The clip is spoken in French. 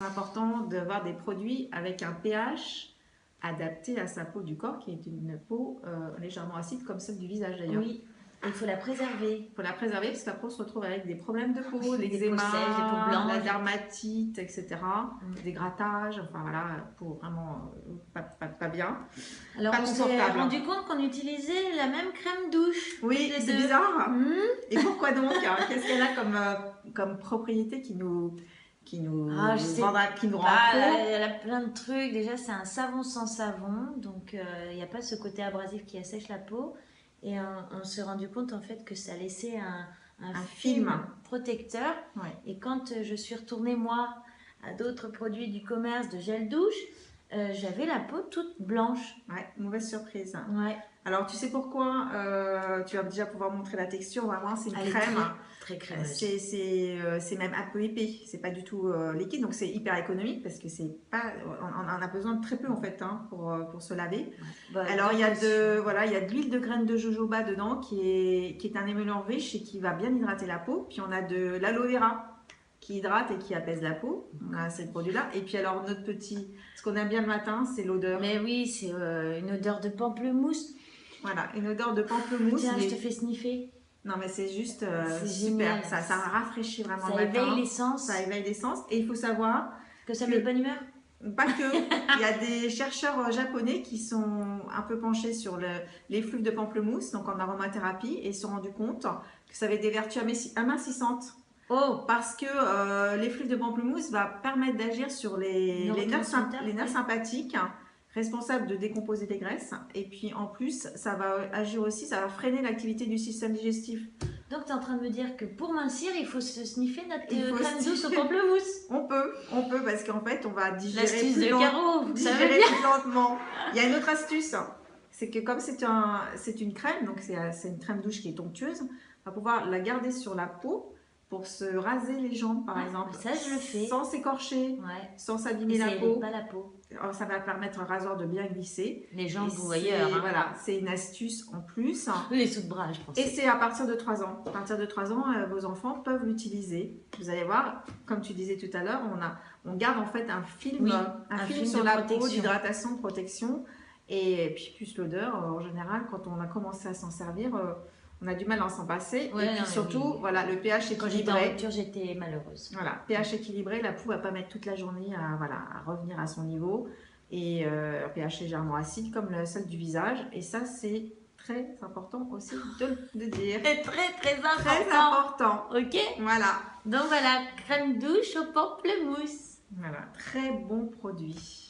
C'est important d'avoir des produits avec un pH adapté à sa peau du corps, qui est une peau légèrement acide, comme celle du visage d'ailleurs. Oui, il faut la préserver. Il faut la préserver parce qu'après on se retrouve avec des problèmes de peau, Des l'eczéma, peaux sèches, des peaux blanches, la dermatite, etc. Des grattages, enfin voilà, peau vraiment pas bien. Alors pas on s'est confortable. rendu compte qu'on utilisait la même crème douche. Oui, c'est bizarre. Et pourquoi donc? Qu'est-ce qu'elle a comme propriété qui nous rend elle a plein de trucs. Déjà, c'est un savon sans savon, donc il n'y a pas ce côté abrasif qui assèche la peau. Et on s'est rendu compte en fait que ça laissait un film protecteur. Ouais. Et quand je suis retournée moi à d'autres produits du commerce de gel douche, j'avais la peau toute blanche. Ouais, mauvaise surprise. Ouais. Alors tu sais pourquoi? Tu vas déjà pouvoir montrer la texture. Vraiment, c'est une crème. Très crémeuse. C'est même un peu épais. C'est pas du tout liquide, donc c'est hyper économique parce que c'est pas. On a besoin de très peu en fait pour se laver. Ouais. Alors il y a de l'huile de graines de jojoba dedans qui est un émulsion riche et qui va bien hydrater la peau. Puis on a de l'aloe vera qui hydrate et qui apaise la peau. On a ces produits-là. Et puis alors notre petit, ce qu'on aime bien le matin, c'est l'odeur. Mais oui, c'est une odeur de pamplemousse. Voilà, une odeur de pamplemousse. Tiens, je te fais sniffer. Non mais c'est juste super, ça rafraîchit vraiment ça le matin. Éveille les sens. Ça éveille les sens. Et il faut savoir que ça met de bonne humeur. Pas que. Il y a des chercheurs japonais qui sont un peu penchés sur l'effluve de pamplemousse, donc en aromathérapie, et se sont rendus compte que ça avait des vertus amincissantes. Oh. Parce que l'effluve de pamplemousse va permettre d'agir sur les nerfs sympathiques, responsables de décomposer les graisses. Et puis en plus, ça va agir aussi, ça va freiner l'activité du système digestif. Donc tu es en train de me dire que pour mincir, il faut se sniffer notre crème douce au pamplemousse. On peut, parce qu'en fait, on va digérer plus lentement. Il y a une autre astuce, c'est que comme c'est une crème, donc c'est une crème douche qui est onctueuse, on va pouvoir la garder sur la peau pour se raser les jambes par exemple. Ça je le fais. Sans s'écorcher, sans s'abîmer la peau. Pas la peau. Alors, ça va permettre un rasoir de bien glisser. Les jambes ou ailleurs. Voilà, c'est une astuce en plus. Les sous de bras, je pense. Et c'est à partir de 3 ans. À partir de 3 ans, vos enfants peuvent l'utiliser. Vous allez voir, comme tu disais tout à l'heure, on garde en fait un film sur la peau d'hydratation, de protection. Et puis plus l'odeur, en général, quand on a commencé à s'en servir, on a du mal à s'en passer. Ouais, et puis surtout, voilà, le pH équilibré. Quand j'étais en rupture, j'étais malheureuse. Voilà, pH équilibré, la peau va pas mettre toute la journée à revenir à son niveau. Et pH légèrement acide, comme celle du visage. Et ça, c'est très important aussi de dire. C'est très important. Très important. Ok. Voilà. Donc voilà, crème douche au pamplemousse. Voilà, très bon produit.